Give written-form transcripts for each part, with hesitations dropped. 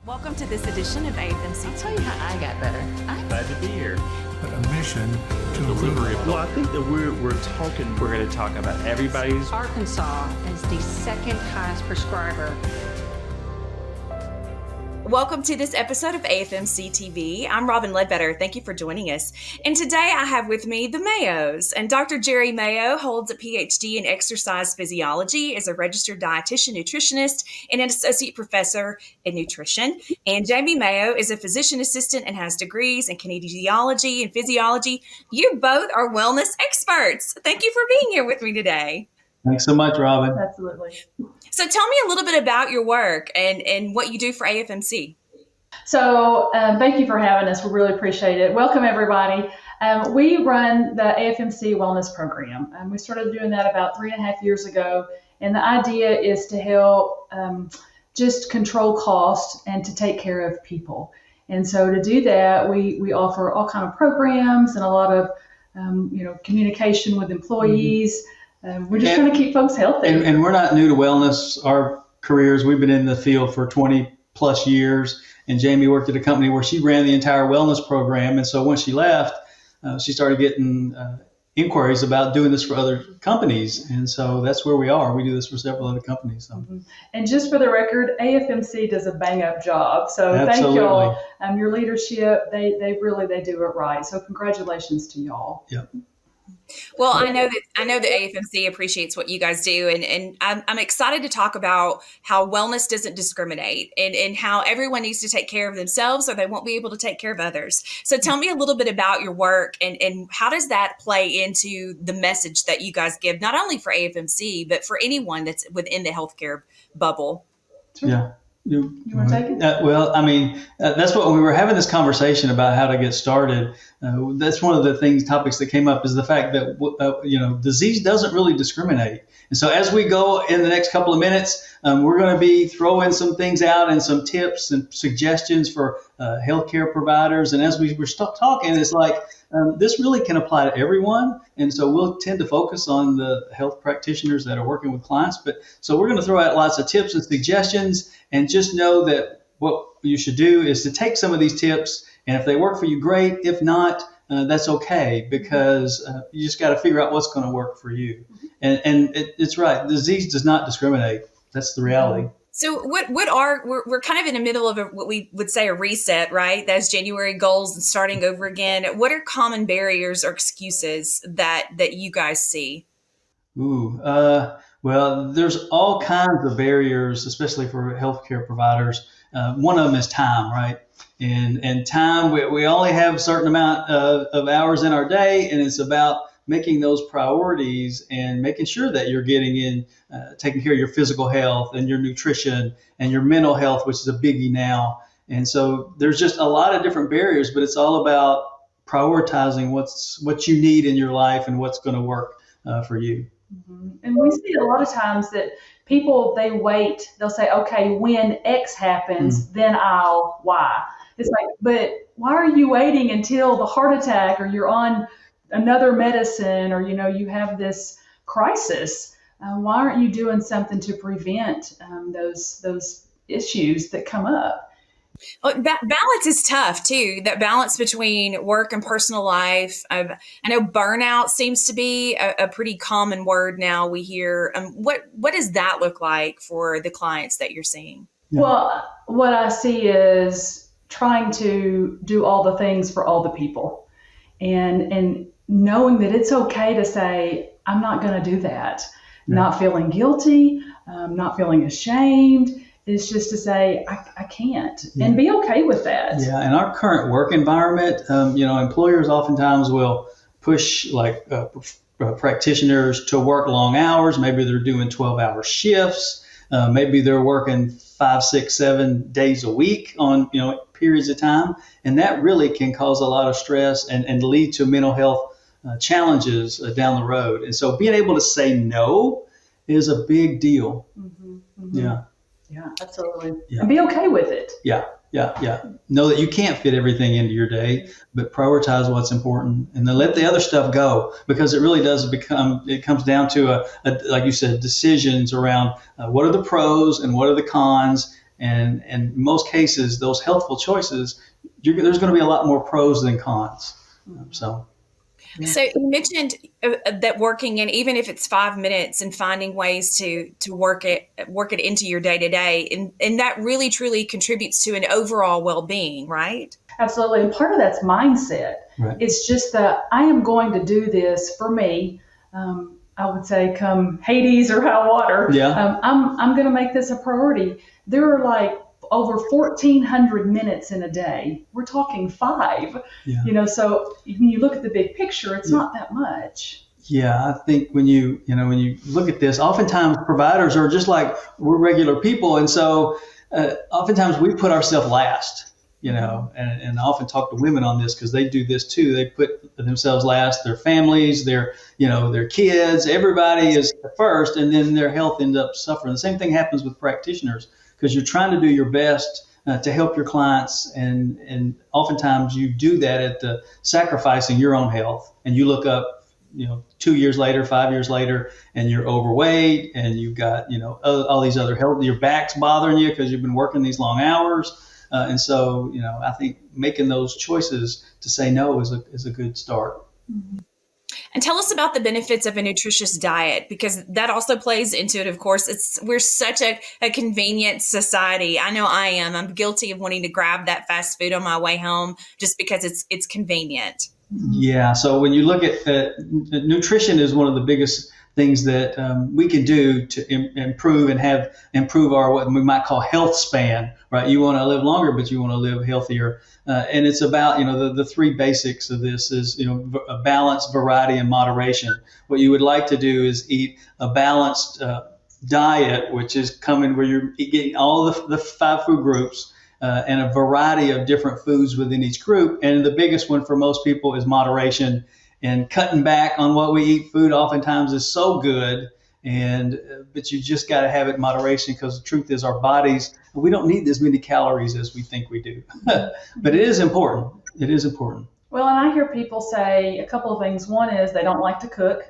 Welcome to this edition of AFMC. I'll tell you how I got better. I'm glad to be here. But a mission to Delivery of. Well, I think that we're going to talk about everybody's. Arkansas is the second highest prescriber. Welcome to this episode of AFMC TV. I'm Robin Ledbetter. Thank you for joining us. And today I have with me the Mayos. And Dr. Jayme Mayo holds a PhD in exercise physiology, is a registered dietitian, nutritionist, and an associate professor in nutrition. And Jayme Mayo is a physician assistant and has degrees in kinesiology and physiology. You both are wellness experts. Thank you for being here with me today. Thanks so much, Robin. Absolutely. So tell me a little bit about your work and what you do for AFMC. So thank you for having us. We really appreciate it. Welcome, everybody. We run the AFMC Wellness Program. We started doing that about 3.5 years ago. And the idea is to help just control costs and to take care of people. And so to do that, we offer all kinds of programs and a lot of communication with employees. We're just trying to keep folks healthy. And we're not new to wellness. Our careers, we've been in the field for 20 plus years. And Jayme worked at a company where she ran the entire wellness program. And so when she left, she started getting inquiries about doing this for other companies. And so that's where we are. We do this for several other companies. So. Mm-hmm. And just for the record, AFMC does a bang up job. So Absolutely. Thank y'all. Your leadership, they do it right. So congratulations to y'all. Yep. Well, I know that AFMC appreciates what you guys do, and I'm excited to talk about how wellness doesn't discriminate and how everyone needs to take care of themselves or they won't be able to take care of others. So tell me a little bit about your work and how does that play into the message that you guys give, not only for AFMC, but for anyone that's within the healthcare bubble. Sure. Yeah. You want to take it? That's what we were having this conversation about how to get started. That's one of the topics that came up is the fact that, disease doesn't really discriminate. And so as we go in the next couple of minutes, we're going to be throwing some things out and some tips and suggestions for healthcare providers. And as we were talking, it's like this really can apply to everyone. And so we'll tend to focus on the health practitioners that are working with clients. So we're going to throw out lots of tips and suggestions, and just know that what you should do is to take some of these tips. And if they work for you, great. If not, that's okay, because you just got to figure out what's going to work for you. And it's right. Disease does not discriminate. That's the reality. So we're kind of in the middle of what we would say a reset, right? Those January goals and starting over again. What are common barriers or excuses that you guys see? Well, there's all kinds of barriers, especially for healthcare providers. One of them is time, right? And time, we only have a certain amount of hours in our day, and it's about making those priorities and making sure that you're getting in, taking care of your physical health and your nutrition and your mental health, which is a biggie now. And so there's just a lot of different barriers, but it's all about prioritizing what you need in your life and what's going to work for you. Mm-hmm. And we see a lot of times that people, they wait, they'll say, okay, when X happens, then I'll Y. It's like, but why are you waiting until the heart attack or you're on another medicine or, you have this crisis? Why aren't you doing something to prevent those issues that come up? Well, balance is tough too. That balance between work and personal life. I know burnout seems to be a pretty common word now we hear. What does that look like for the clients that you're seeing? Yeah. Well, what I see is trying to do all the things for all the people, and knowing that it's okay to say, I'm not going to do that. Yeah. Not feeling guilty, not feeling ashamed. It's just to say, I can't, and be okay with that. Yeah, in our current work environment, employers oftentimes will push practitioners to work long hours. Maybe they're doing 12-hour shifts. Maybe they're working 5, 6, 7 days a week on periods of time, and that really can cause a lot of stress and lead to mental health challenges down the road. And so being able to say no is a big deal. Mm-hmm, mm-hmm. Yeah. Yeah, absolutely. Yeah. And be okay with it. Yeah. Know that you can't fit everything into your day, but prioritize what's important and then let the other stuff go, because it really does it comes down to like you said, decisions around what are the pros and what are the cons, And in most cases, those healthful choices, there's going to be a lot more pros than cons. So you mentioned that working in, even if it's 5 minutes, and finding ways to work it into your day to day, and that really truly contributes to an overall well-being, right? Absolutely. And part of that's mindset. Right. It's just that I am going to do this for me. I would say come Hades or high water. Yeah. I'm going to make this a priority. There are like over 1,400 minutes in a day. We're talking 5. Yeah. So when you look at the big picture, it's not that much. Yeah, I think when you look at this, oftentimes providers are just like we're regular people, and so oftentimes we put ourselves last. And I often talk to women on this because they do this too. They put themselves last, their families, their kids, everybody is first, and then their health ends up suffering. The same thing happens with practitioners because you're trying to do your best to help your clients, and oftentimes you do that at the sacrificing your own health. And you look up, 2 years later, 5 years later, and you're overweight, and you've got all these other health. Your back's bothering you because you've been working these long hours. And so, I think making those choices to say no is a good start. Mm-hmm. And tell us about the benefits of a nutritious diet, because that also plays into it. Of course, we're such a convenient society. I know I am. I'm guilty of wanting to grab that fast food on my way home just because it's convenient. Yeah. So when you look at nutrition is one of the biggest things that we can do to improve our what we might call health span, right? You want to live longer, but you want to live healthier. And it's about, the 3 basics of this is, a balance, variety, and moderation. What you would like to do is eat a balanced diet, which is coming where you're getting all the 5 food groups and a variety of different foods within each group. And the biggest one for most people is moderation. And cutting back on what we eat, food oftentimes is so good, but you just got to have it in moderation, because the truth is our bodies, we don't need as many calories as we think we do. But it is important. It is important. Well, and I hear people say a couple of things. One is they don't like to cook.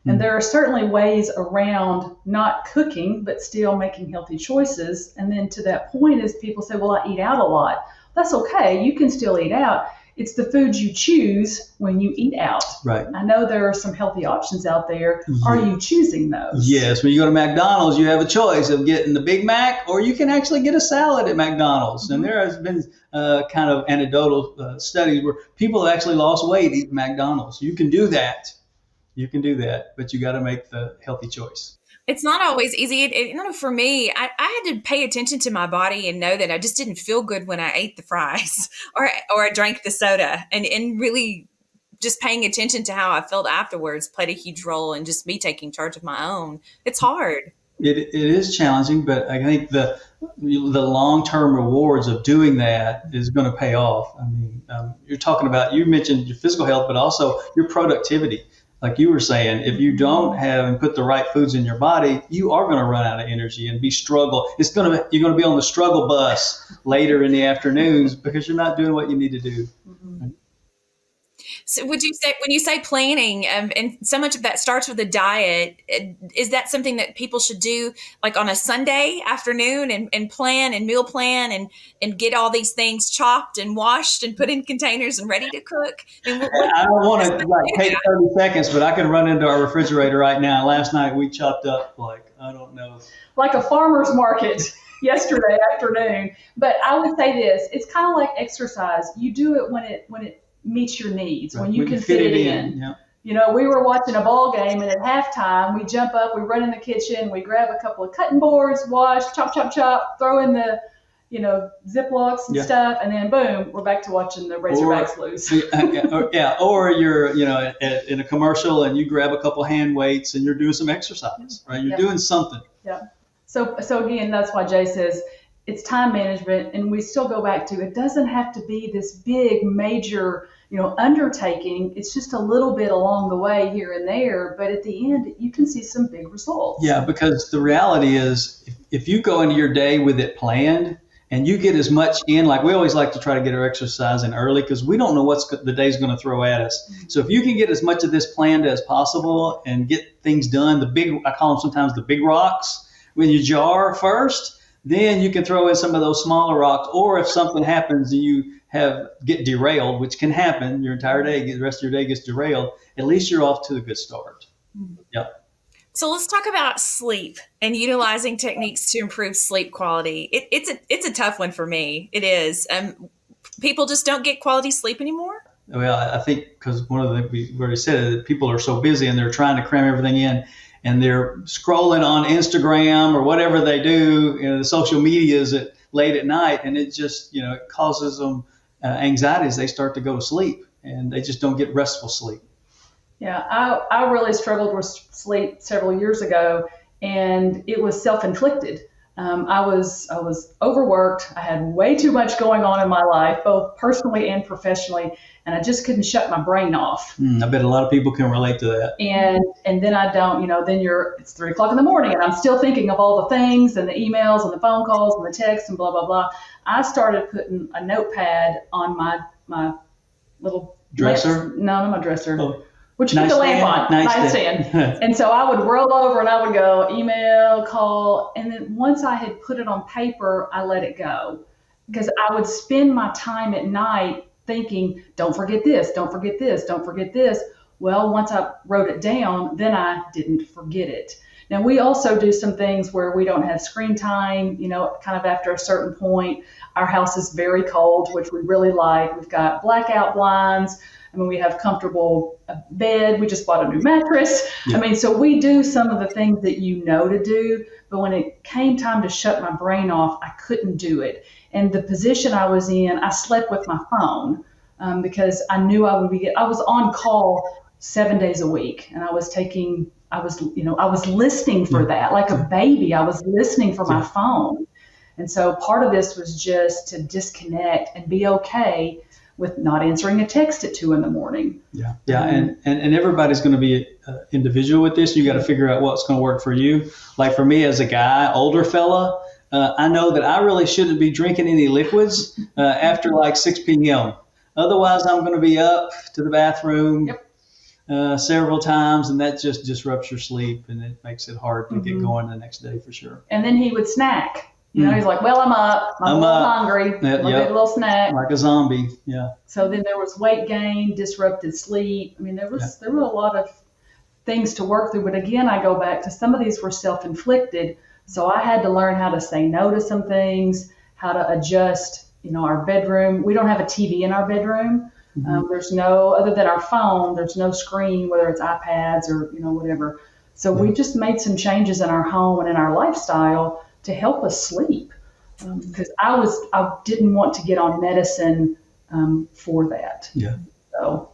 And there are certainly ways around not cooking, but still making healthy choices. And then to that point is people say, well, I eat out a lot. That's okay. You can still eat out. It's the foods you choose when you eat out. Right. I know there are some healthy options out there. Yeah. Are you choosing those? Yes. When you go to McDonald's, you have a choice of getting the Big Mac, or you can actually get a salad at McDonald's. Mm-hmm. And there has been kind of anecdotal studies where people have actually lost weight eating McDonald's. You can do that. But you got to make the healthy choice. It's not always easy. For me, I had to pay attention to my body and know that I just didn't feel good when I ate the fries or I drank the soda, and really just paying attention to how I felt afterwards played a huge role in just me taking charge of my own. It's hard. It is challenging, but I think the long-term rewards of doing that is going to pay off. I mean, you mentioned your physical health, but also your productivity. Like you were saying, if you don't have and put the right foods in your body, you are going to run out of energy and struggle. You're going to be on the struggle bus later in the afternoons because you're not doing what you need to do. Mm-hmm. So would you say, when you say planning, and so much of that starts with a diet, is that something that people should do like on a Sunday afternoon and plan and meal plan and get all these things chopped and washed and put in containers and ready to cook? I don't want to take 30 seconds, but I can run into our refrigerator right now. Last night we chopped up like a farmer's market yesterday afternoon. But I would say this, it's kind of like exercise. You do it when it meets your needs, right, when you can fit it in. Yeah. We were watching a ball game, and at halftime, we jump up, we run in the kitchen, we grab a couple of cutting boards, wash, chop, chop, chop, throw in the, Ziplocs and stuff, and then boom, we're back to watching the Razorbacks lose. Or you're, in a commercial, and you grab a couple hand weights, and you're doing some exercise, right? You're doing something. Yeah. So again, that's why Jay says it's time management, and we still go back to, it doesn't have to be this big, major, undertaking. It's just a little bit along the way here and there, but at the end, you can see some big results. Yeah, because the reality is, if you go into your day with it planned and you get as much in, like we always like to try to get our exercise in early because we don't know what the day's going to throw at us. Mm-hmm. So if you can get as much of this planned as possible and get things done, I call them sometimes the big rocks, when you jar first, then you can throw in some of those smaller rocks. Or if something happens and you get derailed, which can happen, your entire day, the rest of your day gets derailed, at least you're off to a good start. Yep. So let's talk about sleep and utilizing techniques to improve sleep quality. It's a tough one for me. It is. People just don't get quality sleep anymore. Well, I think because one of the things we already said is that people are so busy and they're trying to cram everything in, and they're scrolling on Instagram or whatever they do, the social medias at late at night, and it just it causes them anxiety as they start to go to sleep, and they just don't get restful sleep. Yeah, I really struggled with sleep several years ago, and it was self-inflicted. I was overworked. I had way too much going on in my life, both personally and professionally, and I just couldn't shut my brain off. I bet a lot of people can relate to that. And then I don't, then it's 3:00 in the morning, and I'm still thinking of all the things and the emails and the phone calls and the texts and blah blah blah. I started putting a notepad on my little dresser. No, not my dresser. Oh. Which you put the lamp on, nightstand. And so I would roll over and I would go email, call. And then once I had put it on paper, I let it go. Because I would spend my time at night thinking, don't forget this, don't forget this, don't forget this. Well, once I wrote it down, then I didn't forget it. Now, we also do some things where we don't have screen time, kind of after a certain point. Our house is very cold, which we really like. We've got blackout blinds. We have comfortable bed. We just bought a new mattress. Yeah. So we do some of the things that to do, but when it came time to shut my brain off, I couldn't do it. And the position I was in, I slept with my phone because I knew I was on call 7 days a week, and I was listening for that like a baby. I was listening for my phone. And so part of this was just to disconnect and be okay with not answering a text at 2 a.m. Yeah. And everybody's going to be individual with this. You got to figure out what's going to work for you. Like for me as a guy, older fella, I know that I really shouldn't be drinking any liquids after like 6 p.m. Otherwise, I'm going to be up to the bathroom several times, and that just disrupts your sleep, and it makes it hard to get going the next day for sure. And then he would snack. He's like, well, I'm up. I'm a little hungry. Get a little snack. Like a zombie, yeah. So then there was weight gain, disrupted sleep. There were a lot of things to work through. But again, I go back to some of these were self-inflicted. So I had to learn how to say no to some things, how to adjust, our bedroom. We don't have a TV in our bedroom. There's no, other than our phone, there's no screen, whether it's iPads or, whatever. So we just made some changes in our home and in our lifestyle to help us sleep, because I didn't want to get on medicine for that. Yeah. So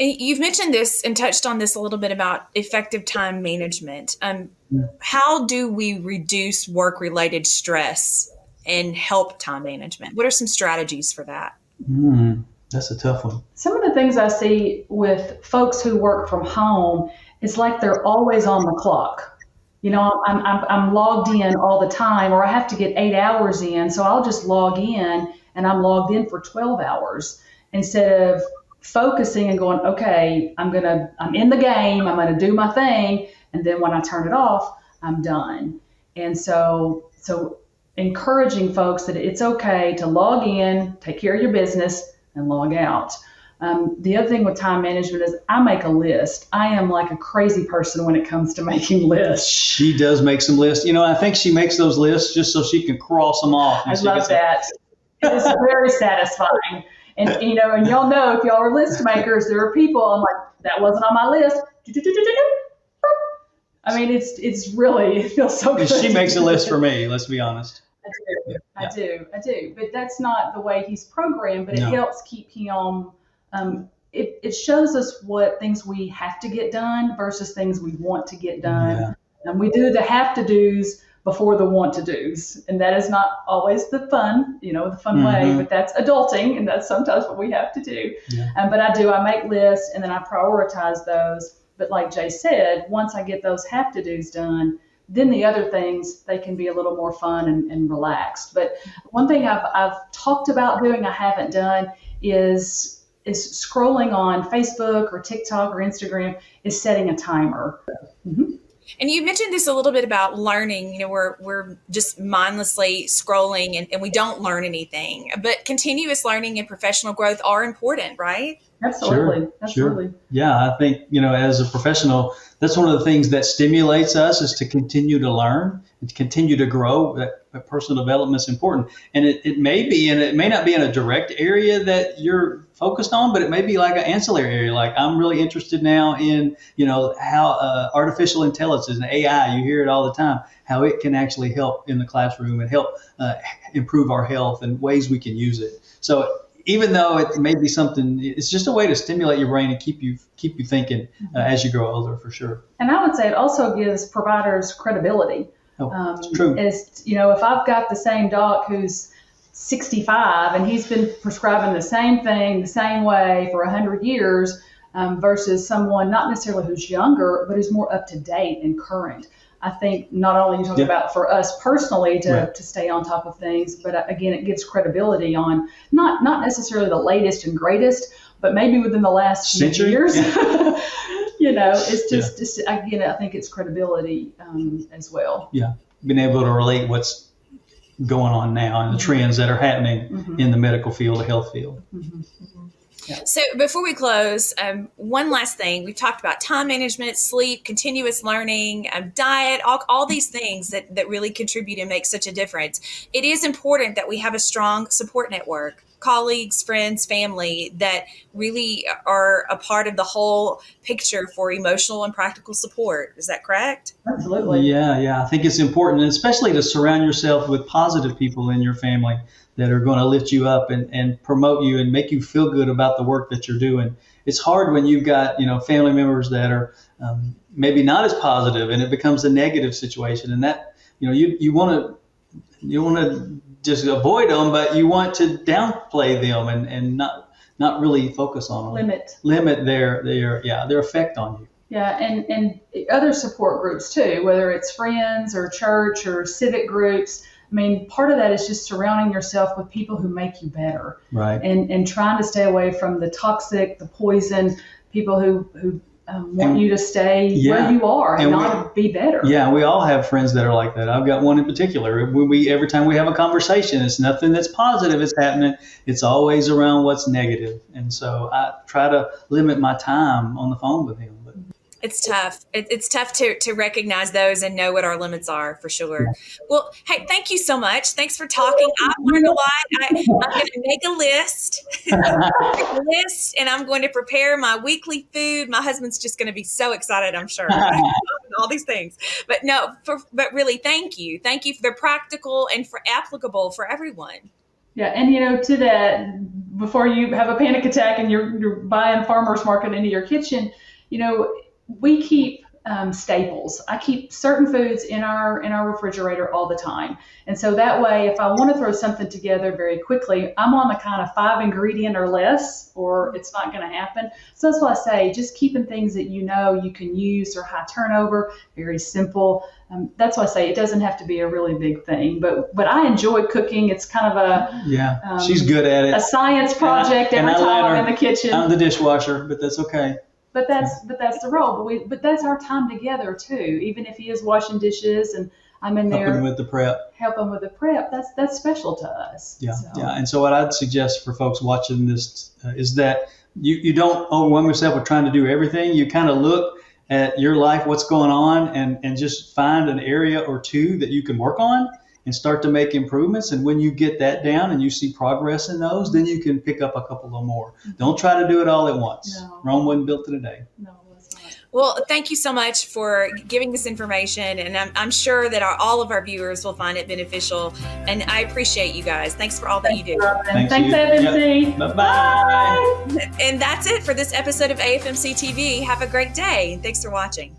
you've mentioned this and touched on this a little bit about effective time management. How do we reduce work-related stress and help time management? What are some strategies for that? That's a tough one. Some of the things I see with folks who work from home is like they're always on the clock. I'm logged in all the time, or I have to get 8 hours in, so I'll just log in and I'm logged in for 12 hours instead of focusing and going, okay, I'm in the game, I'm going to do my thing, and then when I turn it off, I'm done. And so encouraging folks that it's okay to log in, take care of your business, and log out. The other thing with time management is I make a list. I am like a crazy person when it comes to making lists. She does make some lists. I think she makes those lists just so she can cross them off. I love that. It's very satisfying. And, and y'all know if y'all are list makers, there are people, I'm like, that wasn't on my list. It's really, it feels so good. She makes a list for me, let's be honest. I do. But that's not the way he's programmed, but it helps keep him. It shows us what things we have to get done versus things we want to get done. Yeah. And we do the have to do's before the want to do's. And that is not always the fun, the fun way, but that's adulting, and that's sometimes what we have to do. Yeah. But I make lists and then I prioritize those. But like Jay said, once I get those have to do's done, then the other things, they can be a little more fun and relaxed. But one thing I've talked about doing, I haven't done, is scrolling on Facebook or TikTok or Instagram, is setting a timer. And you mentioned this a little bit about learning. We're just mindlessly scrolling and we don't learn anything. But continuous learning and professional growth are important, right? Absolutely. Sure, Absolutely. sure. Yeah, I think, as a professional, that's one of the things that stimulates us is to continue to learn and to continue to grow. That personal development is important. And it may be, and it may not be in a direct area that you're focused on, but it may be like an ancillary area. Like I'm really interested now in, how artificial intelligence and AI, you hear it all the time, how it can actually help in the classroom and help improve our health and ways we can use it. So even though it may be something, it's just a way to stimulate your brain and keep you thinking as you grow older, for sure. And I would say it also gives providers credibility. It's true. If I've got the same doc who's 65 and he's been prescribing the same thing the same way for 100 years versus someone not necessarily who's younger, but who's more up to date and current. I think not only you talk about for us personally to stay on top of things, but again, it gives credibility on not necessarily the latest and greatest, but maybe within the last few years. It's just again, I think it's credibility as well. Yeah, being able to relate what's going on now and the trends that are happening in the medical field, the health field. Yeah. So before we close, one last thing. We've talked about time management, sleep, continuous learning, diet, all these things that really contribute and make such a difference. It is important that we have a strong support network, colleagues, friends, family that really are a part of the whole picture for emotional and practical support. Is that correct? Absolutely. Yeah. I think it's important, especially to surround yourself with positive people in your family that are going to lift you up and promote you and make you feel good about the work that you're doing. It's hard when you've got, family members that are maybe not as positive and it becomes a negative situation. And that, you want to just avoid them, but you want to downplay them and not really focus on them. Limit their effect on you. Yeah, and other support groups too, whether it's friends or church or civic groups. I mean, part of that is just surrounding yourself with people who make you better, right? And trying to stay away from the toxic, the poison, people who want you to stay where you are and not be better. Yeah, we all have friends that are like that. I've got one in particular. Every time we have a conversation, it's nothing that's positive is happening. It's always around what's negative. And so I try to limit my time on the phone with him. It's tough. It's tough to recognize those and know what our limits are, for sure. Well, hey, thank you so much. Thanks for talking. I've learned a lot. I'm going to make a list, and I'm going to prepare my weekly food. My husband's just going to be so excited, I'm sure. All these things. But but really, thank you. Thank you. They're practical and applicable for everyone. Yeah, and to that, before you have a panic attack and you're buying farmer's market into your kitchen, we keep staples. I keep certain foods in our refrigerator all the time. And so that way, if I want to throw something together very quickly, I'm on the kind of 5 ingredient or less, or it's not going to happen. So that's why I say just keeping things that you can use or high turnover, very simple. That's why I say it doesn't have to be a really big thing. But I enjoy cooking. It's kind of a she's good at it. A science project every time I'm in the kitchen. I'm the dishwasher, but that's okay. But that's the role. But that's our time together too. Even if he is washing dishes and I'm in there helping with the prep. That's special to us. Yeah. And so what I'd suggest for folks watching this is that you don't overwhelm yourself with trying to do everything. You kind of look at your life, what's going on, and just find an area or two that you can work on and start to make improvements. And when you get that down and you see progress in those, then you can pick up a couple of more. Don't try to do it all at once. No. Rome wasn't built in a day. No, it's not. Well, thank you so much for giving this information. And I'm sure that all of our viewers will find it beneficial. And I appreciate you guys. Thanks for all that you do. Thanks AFMC. Yep. Bye-bye. And that's it for this episode of AFMC TV. Have a great day. Thanks for watching.